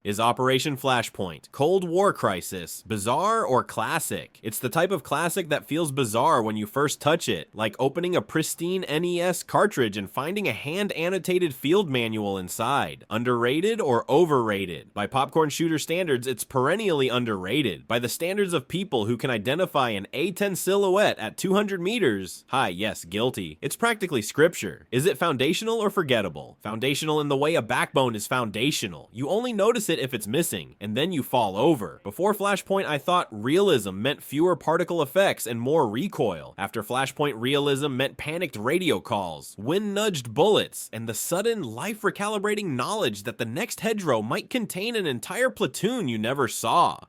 Is Operation Flashpoint, Cold War crisis, bizarre or classic? It's the type of classic that feels bizarre when you first touch it, like opening a pristine NES cartridge and finding a hand-annotated field manual inside. Underrated or overrated? By popcorn shooter standards, it's perennially underrated. By the standards of people who can identify an A-10 silhouette at 200 meters, hi, yes, guilty. It's practically scripture. Is it foundational or forgettable? Foundational in the way a backbone is foundational. You only notice it if it's missing, and then you fall over. Before Flashpoint, I thought realism meant fewer particle effects and more recoil. After Flashpoint, realism meant panicked radio calls, wind-nudged bullets, and the sudden, life-recalibrating knowledge that the next hedgerow might contain an entire platoon you never saw.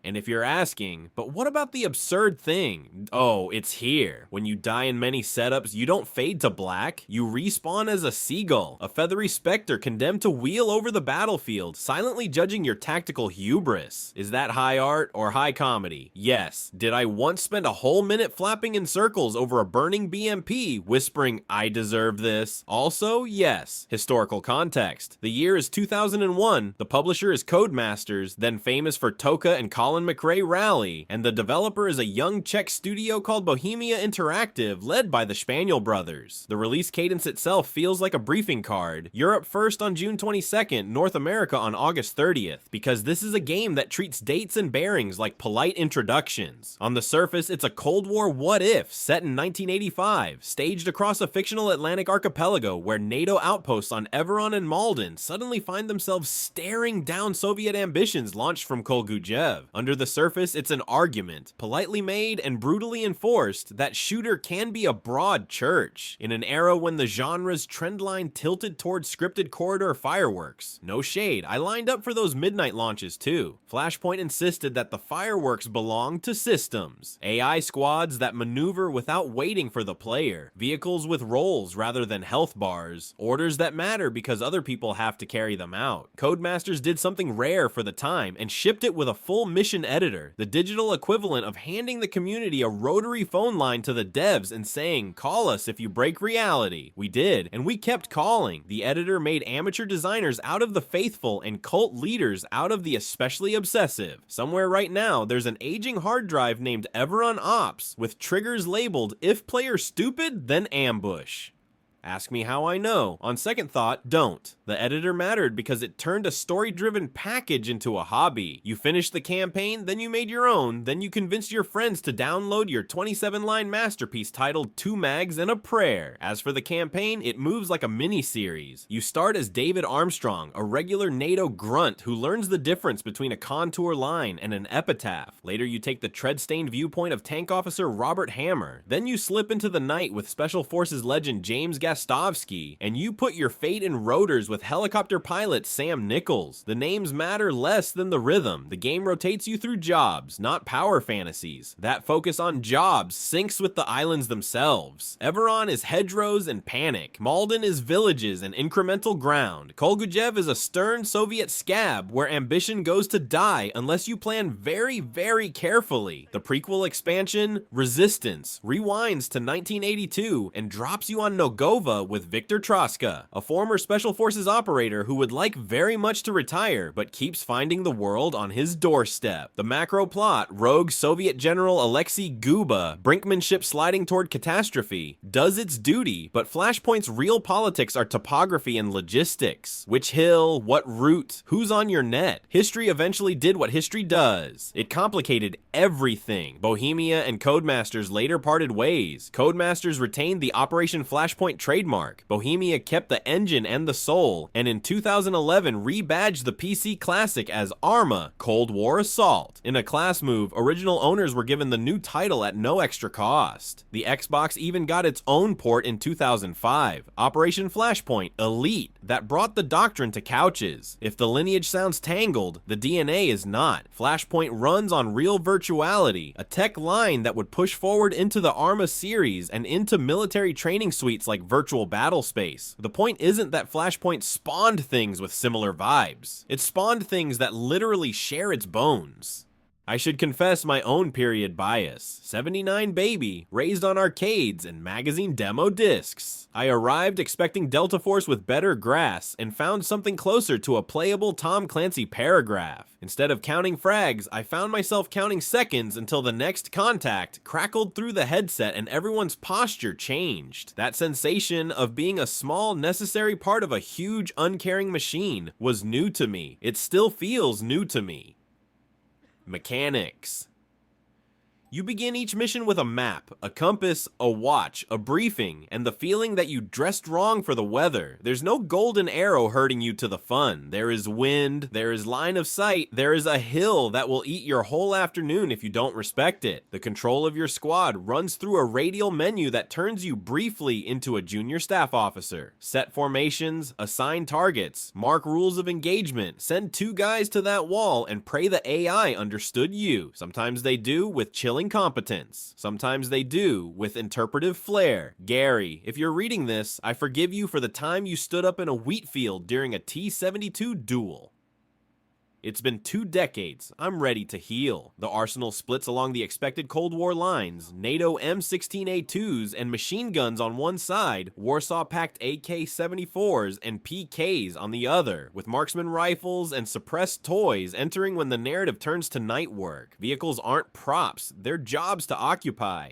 And if you're asking, but what about the absurd thing? Oh, it's here. When you die in many setups, you don't fade to black. You respawn as a seagull, a feathery specter condemned to wheel over the battlefield, silently judging your tactical hubris. Is that high art or high comedy? Yes. Did I once spend a whole minute flapping in circles over a burning BMP, whispering, I deserve this? Also, yes. Historical context. The year is 2001, the publisher is Codemasters, then famous for Toka and Colin McRae Rally, and the developer is a young Czech studio called Bohemia Interactive, led by the Spaniel brothers. The release cadence itself feels like a briefing card. Europe first on June 22nd, North America on August 30th, because this is a game that treats dates and bearings like polite introductions. On the surface, it's a Cold War what-if set in 1985, staged across a fictional Atlantic archipelago where NATO outposts on Everon and Malden suddenly find themselves staring down Soviet ambitions launched from Kolgujev. Under the surface, it's an argument, politely made and brutally enforced, that shooter can be a broad church, in an era when the genre's trendline tilted towards scripted corridor fireworks. No shade, I lined up for those midnight launches too. Flashpoint insisted that the fireworks belong to systems. AI squads that maneuver without waiting for the player. Vehicles with roles rather than health bars. Orders that matter because other people have to carry them out. Codemasters did something rare for the time and shipped it with a full mission editor, the digital equivalent of handing the community a rotary phone line to the devs and saying, call us if you break reality. We did, and we kept calling. The editor made amateur designers out of the faithful and cult leaders out of the especially obsessive. Somewhere right now, there's an aging hard drive named Everon Ops with triggers labeled, if player stupid, then ambush. Ask me how I know. On second thought, don't. The editor mattered because it turned a story-driven package into a hobby. You finished the campaign, then you made your own, then you convinced your friends to download your 27-line masterpiece titled 2 Mags and a Prayer. As for the campaign, it moves like a mini-series. You start as David Armstrong, a regular NATO grunt who learns the difference between a contour line and an epitaph. Later, you take the tread-stained viewpoint of Tank Officer Robert Hammer. Then you slip into the night with Special Forces legend James Gastovsky, and you put your fate in rotors with helicopter pilot Sam Nichols. The names matter less than the rhythm. The game rotates you through jobs, not power fantasies. That focus on jobs syncs with the islands themselves. Everon is hedgerows and panic. Malden is villages and incremental ground. Kolgujev is a stern Soviet scab where ambition goes to die unless you plan very, very carefully. The prequel expansion, Resistance, rewinds to 1982 and drops you on Nogova with Viktor Troska, a former Special Forces operator who would like very much to retire, but keeps finding the world on his doorstep. The macro plot, rogue Soviet General Alexei Guba, brinkmanship sliding toward catastrophe, does its duty, but Flashpoint's real politics are topography and logistics. Which hill, what route, who's on your net? History eventually did what history does. It complicated everything. Bohemia and Codemasters later parted ways. Codemasters retained the Operation Flashpoint trademark. Bohemia kept the engine and the soul, and in 2011 rebadged the PC classic as Arma, Cold War Assault. In a class move, original owners were given the new title at no extra cost. The Xbox even got its own port in 2005, Operation Flashpoint Elite, that brought the doctrine to couches. If the lineage sounds tangled, the DNA is not. Flashpoint runs on real virtuality, a tech line that would push forward into the Arma series and into military training suites like virtual battle space. The point isn't that Flashpoint spawned things with similar vibes. It spawned things that literally share its bones. I should confess my own period bias. 79 baby, raised on arcades and magazine demo discs. I arrived expecting Delta Force with better grass and found something closer to a playable Tom Clancy paragraph. Instead of counting frags, I found myself counting seconds until the next contact crackled through the headset and everyone's posture changed. That sensation of being a small, necessary part of a huge, uncaring machine was new to me. It still feels new to me. Mechanics. You begin each mission with a map, a compass, a watch, a briefing, and the feeling that you dressed wrong for the weather. There's no golden arrow herding you to the fun. There is wind, there is line of sight, there is a hill that will eat your whole afternoon if you don't respect it. The control of your squad runs through a radial menu that turns you briefly into a junior staff officer. Set formations, assign targets, mark rules of engagement, send 2 guys to that wall, and pray the AI understood you. Sometimes they do with chilling competence. Sometimes they do with interpretive flair. Gary, if you're reading this, I forgive you for the time you stood up in a wheat field during a T-72 duel. It's been 2 decades. I'm ready to heal. The arsenal splits along the expected Cold War lines. NATO M16A2s and machine guns on one side, Warsaw-packed AK-74s and PKs on the other, with marksman rifles and suppressed toys entering when the narrative turns to night work. Vehicles aren't props, they're jobs to occupy.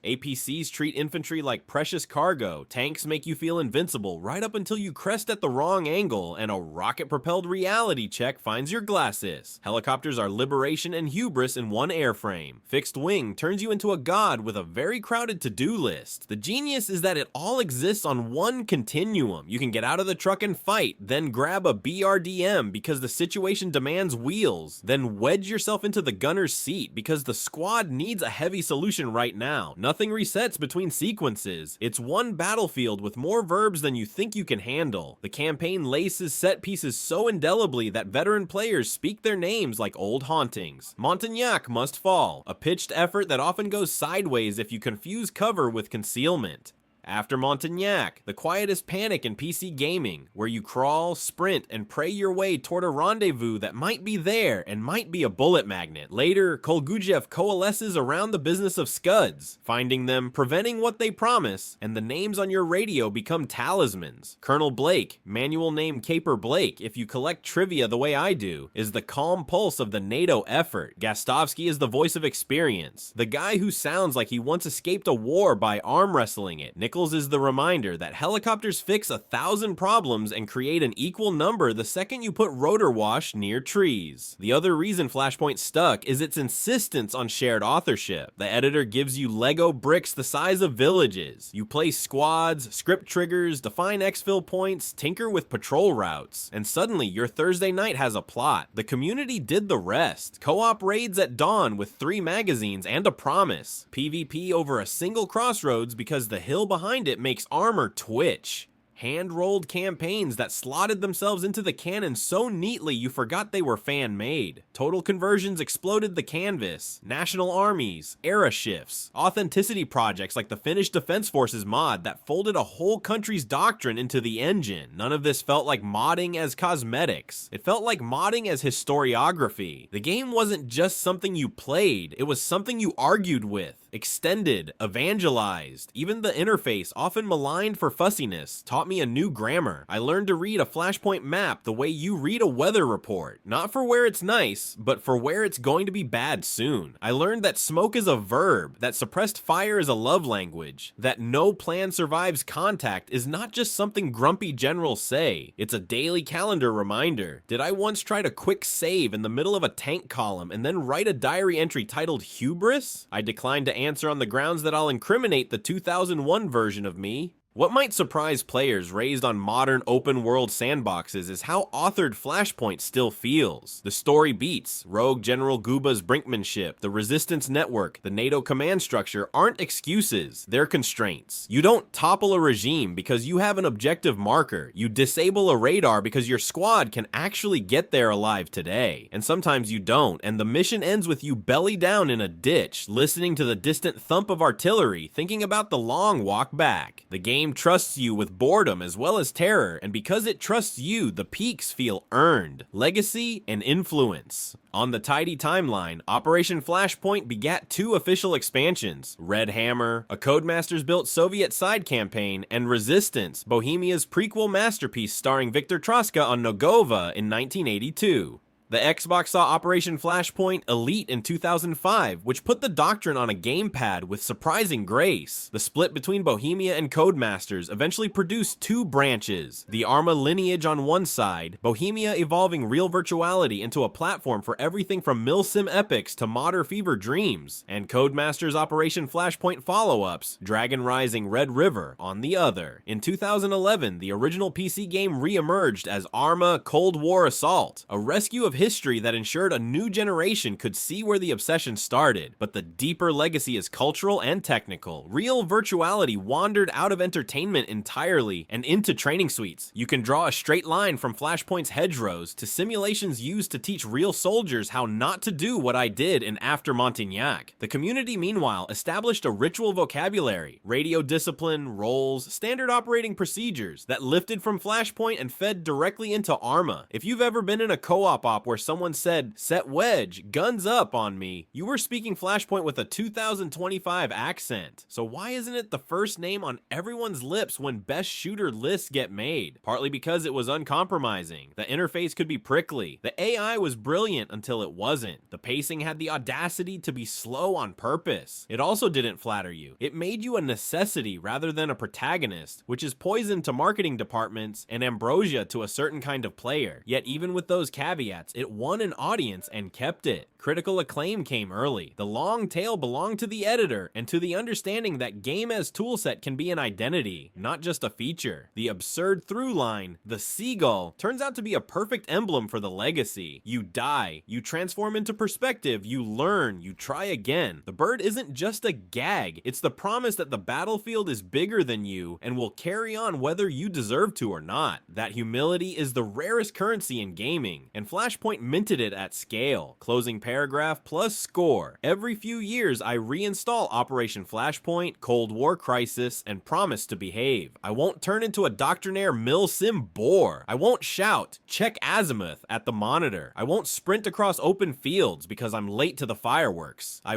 APCs treat infantry like precious cargo, tanks make you feel invincible right up until you crest at the wrong angle and a rocket-propelled reality check finds your glasses. Helicopters are liberation and hubris in one airframe. Fixed wing turns you into a god with a very crowded to-do list. The genius is that it all exists on one continuum. You can get out of the truck and fight, then grab a BRDM because the situation demands wheels, then wedge yourself into the gunner's seat because the squad needs a heavy solution right now. Nothing resets between sequences. It's one battlefield with more verbs than you think you can handle. The campaign laces set pieces so indelibly that veteran players speak their names like old hauntings. Montignac must fall, a pitched effort that often goes sideways if you confuse cover with concealment. After Montignac, the quietest panic in PC gaming, where you crawl, sprint, and pray your way toward a rendezvous that might be there and might be a bullet magnet. Later, Kolgujev coalesces around the business of scuds, finding them, preventing what they promise, and the names on your radio become talismans. Colonel Blake, manual name Caper Blake if you collect trivia the way I do, is the calm pulse of the NATO effort. Gastovsky is the voice of experience, the guy who sounds like he once escaped a war by arm wrestling it. Nichols is the reminder that helicopters fix 1,000 problems and create an equal number the second you put rotor wash near trees. The other reason Flashpoint stuck is its insistence on shared authorship. The editor gives you Lego bricks the size of villages. You play squads, script triggers, define exfil points, tinker with patrol routes, and suddenly your Thursday night has a plot. The community did the rest. Co-op raids at dawn with 3 magazines and a promise. PvP over a single crossroads because the hill behind it makes armor twitch. Hand-rolled campaigns that slotted themselves into the canon so neatly you forgot they were fan-made. Total conversions exploded the canvas. National armies, era shifts, authenticity projects like the Finnish Defense Forces mod that folded a whole country's doctrine into the engine. None of this felt like modding as cosmetics. It felt like modding as historiography. The game wasn't just something you played, it was something you argued with, extended, evangelized. Even the interface, often maligned for fussiness, taught me a new grammar. I learned to read a Flashpoint map the way you read a weather report. Not for where it's nice, but for where it's going to be bad soon. I learned that smoke is a verb, that suppressed fire is a love language, that no plan survives contact is not just something grumpy generals say. It's a daily calendar reminder. Did I once try to quick save in the middle of a tank column and then write a diary entry titled Hubris? I declined to answer on the grounds that I'll incriminate the 2001 version of me. What might surprise players raised on modern open-world sandboxes is how authored Flashpoint still feels. The story beats, Rogue General Guba's brinkmanship, the Resistance Network, the NATO command structure aren't excuses, they're constraints. You don't topple a regime because you have an objective marker. You disable a radar because your squad can actually get there alive today. And sometimes you don't, and the mission ends with you belly down in a ditch, listening to the distant thump of artillery, thinking about the long walk back. The game game trusts you with boredom as well as terror, and because it trusts you, the peaks feel earned. Legacy and influence. On the tidy timeline, Operation Flashpoint begat 2 official expansions, Red Hammer, a Codemasters-built Soviet side campaign, and Resistance, Bohemia's prequel masterpiece starring Viktor Troska on Nogova in 1982. The Xbox saw Operation Flashpoint Elite in 2005, which put the Doctrine on a gamepad with surprising grace. The split between Bohemia and Codemasters eventually produced 2 branches, the Arma lineage on one side, Bohemia evolving real virtuality into a platform for everything from milsim epics to modern fever dreams, and Codemasters' Operation Flashpoint follow-ups, Dragon Rising Red River, on the other. In 2011, the original PC game re-emerged as Arma Cold War Assault, a rescue of history that ensured a new generation could see where the obsession started, but the deeper legacy is cultural and technical. Real virtuality wandered out of entertainment entirely and into training suites. You can draw a straight line from Flashpoint's hedgerows to simulations used to teach real soldiers how not to do what I did in After Montignac. The community, meanwhile, established a ritual vocabulary, radio discipline, roles, standard operating procedures that lifted from Flashpoint and fed directly into Arma. If you've ever been in a co-op where someone said, "Set wedge, guns up on me," you were speaking Flashpoint with a 2025 accent. So why isn't it the first name on everyone's lips when best shooter lists get made? Partly because it was uncompromising. The interface could be prickly. The AI was brilliant until it wasn't. The pacing had the audacity to be slow on purpose. It also didn't flatter you. It made you a necessity rather than a protagonist, which is poison to marketing departments and ambrosia to a certain kind of player. Yet even with those caveats, it won an audience and kept it. Critical acclaim came early. The long tail belonged to the editor and to the understanding that game as toolset can be an identity, not just a feature. The absurd through line, the seagull, turns out to be a perfect emblem for the legacy. You die, you transform into perspective, you learn, you try again. The bird isn't just a gag, it's the promise that the battlefield is bigger than you and will carry on whether you deserve to or not. That humility is the rarest currency in gaming, and Flashpoint minted it at scale. Closing paragraph plus score. Every few years I reinstall Operation Flashpoint, Cold War Crisis, and promise to behave. I won't turn into a doctrinaire milsim bore. I won't shout, "Check azimuth," at the monitor. I won't sprint across open fields because I'm late to the fireworks. I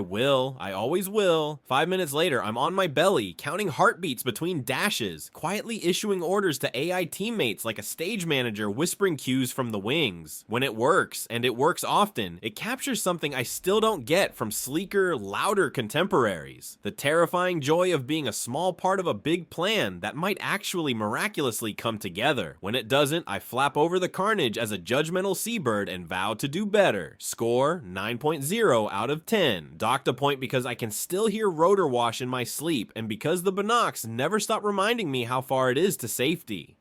always will. 5 minutes later, I'm on my belly, counting heartbeats between dashes, quietly issuing orders to AI teammates like a stage manager whispering cues from the wings. When it works, and it works often, it captures something I still don't get from sleeker, louder contemporaries. The terrifying joy of being a small part of a big plan that might actually miraculously come together. When it doesn't, I flap over the carnage as a judgmental seabird and vow to do better. Score 9.0 out of 10. Docked a point because I can still hear rotor wash in my sleep, and because the binocs never stop reminding me how far it is to safety.